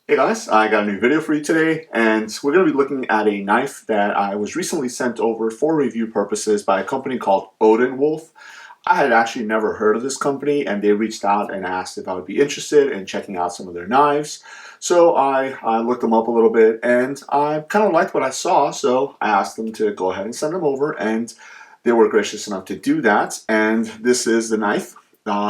Hey guys, I got a new video for you today, and we're going to be looking at a knife that I was recently sent over for review purposes by a company called Odenwolf. I had actually never heard of this company, and they reached out and asked if I would be interested in checking out some of their knives. So I looked them up a little bit, and I kind of liked what I saw, so I asked them to go ahead and send them over, and they were gracious enough to do that. And this is the knife.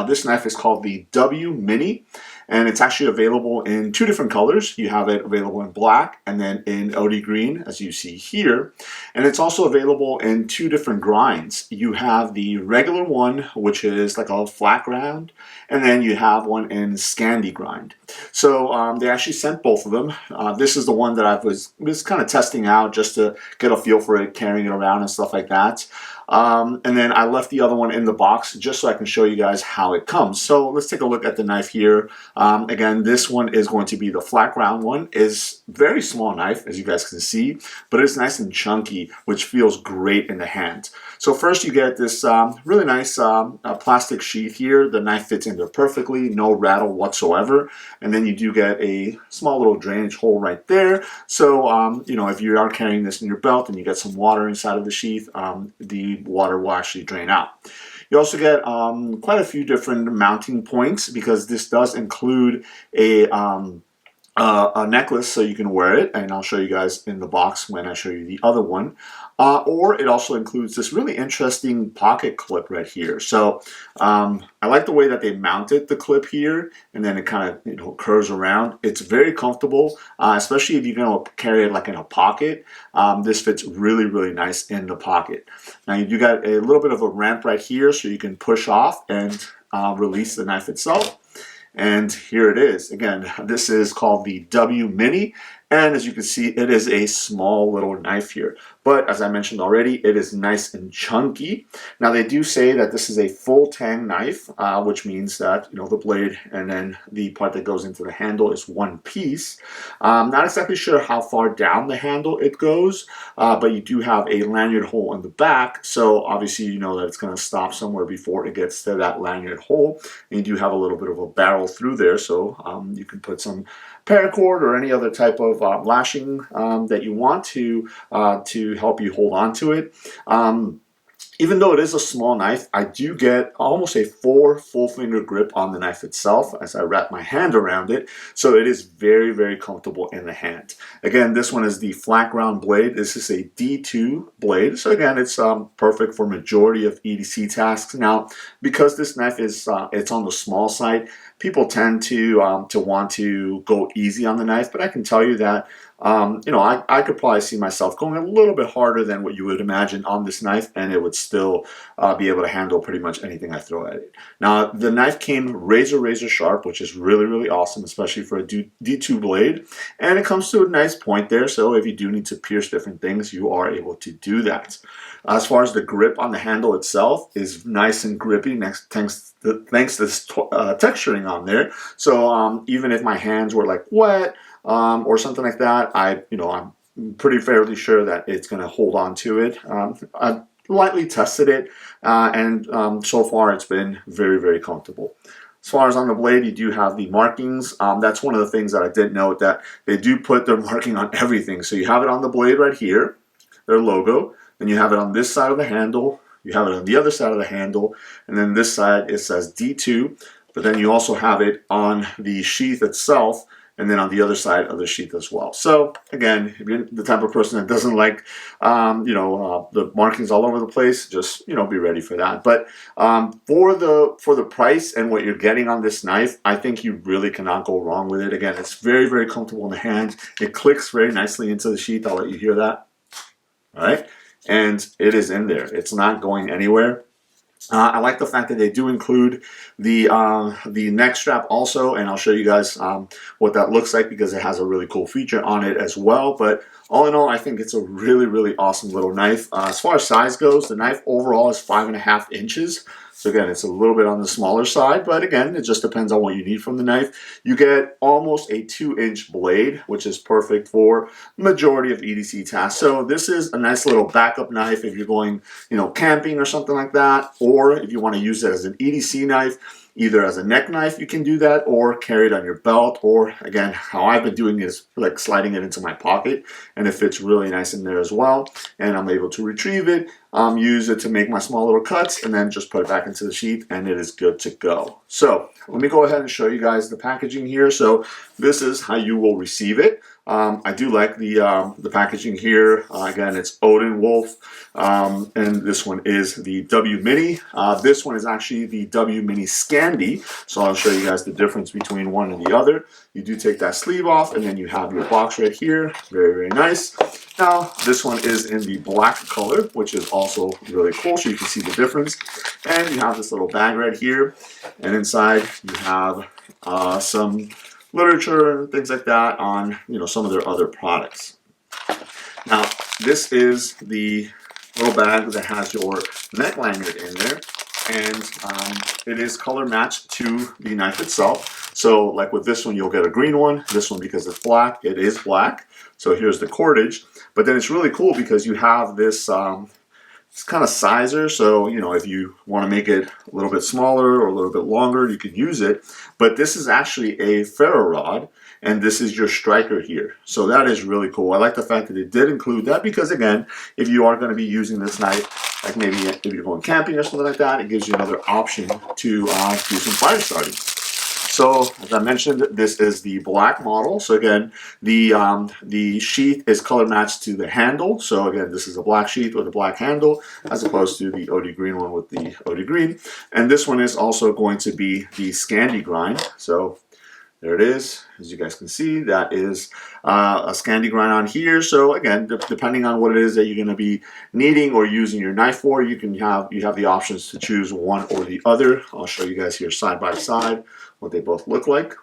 This knife is called the W Mini, and it's actually available in two different colors. You have it available in black and then in OD green, as you see here. And it's also available in two different grinds. You have the regular one, which is like a flat ground, and then you have one in Scandi grind. So they actually sent both of them. This is the one that I was kind of testing out just to get a feel for it, carrying it around and stuff like that. And then I left the other one in the box just so I can show you guys how it comes. So let's take a look at the knife here. Again, this one is going to be the flat ground one. Is very small knife, as you guys can see, but it's nice and chunky, which feels great in the hand. So first you get this really nice plastic sheath here. The knife fits in there perfectly, no rattle whatsoever. And then you do get a small little drainage hole right there. So, you know, if you are carrying this in your belt and you get some water inside of the sheath, the water will actually drain out. You also get quite a few different mounting points because this does include a necklace so you can wear it, and I'll show you guys in the box when I show you the other one. Or it also includes this really interesting pocket clip right here. So I like the way that they mounted the clip here, and then it kind of curves around. It's very comfortable, especially if you're going to carry it like in a pocket. This fits really nice in the pocket. Now you do got a little bit of a ramp right here, so you can push off and release the knife itself. And here it is. Again, this is called the W Mini, and as you can see, it is a small little knife here. But as I mentioned already, it is nice and chunky. Now they do say that this is a full tang knife, which means that the blade and then the part that goes into the handle is one piece. Not exactly sure how far down the handle it goes, but you do have a lanyard hole in the back, so obviously you know that it's going to stop somewhere before it gets to that lanyard hole. And you do have a little bit of a barrel through there, so you can put some paracord or any other type of lashing that you want to help you hold on to it. Even though it is a small knife, I do get almost a 4 full finger grip on the knife itself as I wrap my hand around it. So it is very comfortable in the hand. Again, this one is the flat ground blade. This is a D2 blade. So again, it's perfect for majority of EDC tasks. Now, because this knife is it's on the small side, people tend to want to go easy on the knife, but I can tell you that I could probably see myself going a little bit harder than what you would imagine on this knife, and it would still be able to handle pretty much anything I throw at it. Now, the knife came razor sharp, which is really awesome, especially for a D2 blade, and it comes to a nice point there, so if you do need to pierce different things, you are able to do that. As far as the grip on the handle itself is nice and grippy, thanks to this texturing on there. So even if my hands were like wet, or something like that, I'm pretty fairly sure that it's going to hold on to it. I've lightly tested it, and so far it's been very comfortable. As far as on the blade, you do have the markings. That's one of the things that I did note, that they do put their marking on everything. So you have it on the blade right here, their logo, then you have it on this side of the handle, you have it on the other side of the handle, and then this side it says D2, but then you also have it on the sheath itself, and then on the other side of the sheath as well. So again, if you're the type of person that doesn't like, the markings all over the place, just be ready for that. But for the price and what you're getting on this knife, I think you really cannot go wrong with it. Again, it's very comfortable in the hand. It clicks very nicely into the sheath. I'll let you hear that. All right, and it is in there. It's not going anywhere. I like the fact that they do include the neck strap also, and I'll show you guys what that looks like because it has a really cool feature on it as well. But all in all, I think it's a really awesome little knife. As far as size goes, the knife overall is 5.5 inches. So again, it's a little bit on the smaller side, but again, it just depends on what you need from the knife. You get almost a 2-inch blade, which is perfect for majority of EDC tasks. So this is a nice little backup knife if you're going, camping or something like that, or if you want to use it as an EDC knife. either as a neck knife, you can do that, or carry it on your belt, or again, how I've been doing is like sliding it into my pocket, and it fits really nice in there as well. And I'm able to retrieve it, use it to make my small little cuts, and then just put it back into the sheath, and it is good to go. So let me go ahead and show you guys the packaging here. So this is how you will receive it. I do like the packaging here. Again, it's Odenwolf, and this one is the W Mini. This one is actually the W Mini Scandi, so I'll show you guys the difference between one and the other. You do take that sleeve off, and then you have your box right here. Very, very nice. Now, this one is in the black color, which is also really cool, so you can see the difference. And you have this little bag right here, and inside you have some literature and things like that on, you know, some of their other products. Now, this is the little bag that has your neck lanyard in there, and it is color matched to the knife itself. So like with this one, you'll get a green one. This one, because it's black, it is black. So here's the cordage. But then it's really cool because you have this it's kind of sizer, so you know, if you want to make it a little bit smaller or a little bit longer, you could use it. But this is actually a ferro rod, and this is your striker here. So that is really cool. I like the fact that it did include that because, again, if you are going to be using this knife, like maybe if you're going camping or something like that, it gives you another option to do some fire starting. So, as I mentioned, this is the black model. So again, the sheath is color matched to the handle. So again, this is a black sheath with a black handle, as opposed to the OD green one with the OD green. And this one is also going to be the Scandi grind. So there it is. As you guys can see, that is a Scandi grind on here. So again, depending on what it is that you're going to be needing or using your knife for, you have the options to choose one or the other. I'll show you guys here side by side what they both look like.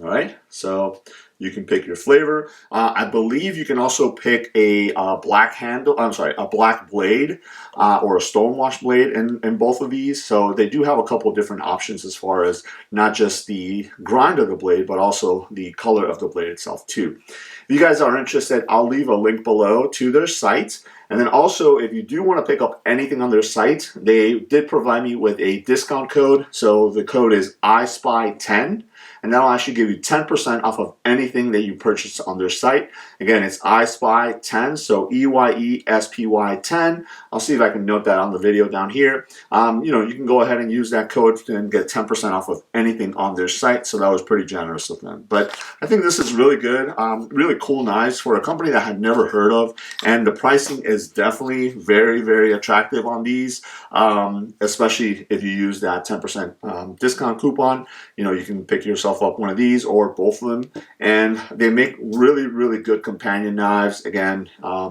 All right, so you can pick your flavor. I believe you can also pick a black handle. I'm sorry, a black blade or a stonewash blade in both of these. So they do have a couple of different options as far as not just the grind of the blade, but also the color of the blade itself too. If you guys are interested, I'll leave a link below to their site. And then also, if you do want to pick up anything on their site, they did provide me with a discount code. So the code is ISPY10. And that'll actually give you 10% off of anything that you purchase on their site. Again, it's ISPY10, so EYESPY10. I'll see if I can note that on the video down here. You know, you can go ahead and use that code and get 10% off of anything on their site. So that was pretty generous of them. But I think this is really good, really cool knives for a company that I had never heard of. And the pricing is definitely very, very attractive on these, especially if you use that 10% discount coupon. You know, you can pick yourself up one of these or both of them, and they make really, really good companion knives. Again,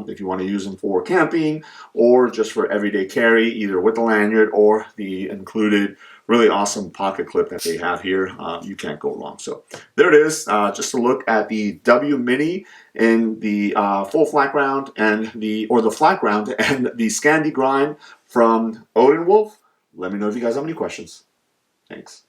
if you want to use them for camping or just for everyday carry, either with the lanyard or the included really awesome pocket clip that they have here, you can't go wrong. So there it is, just a look at the W Mini in the full flat ground and the flat ground and the Scandi grind from Odenwolf. Let me know if you guys have any questions. Thanks.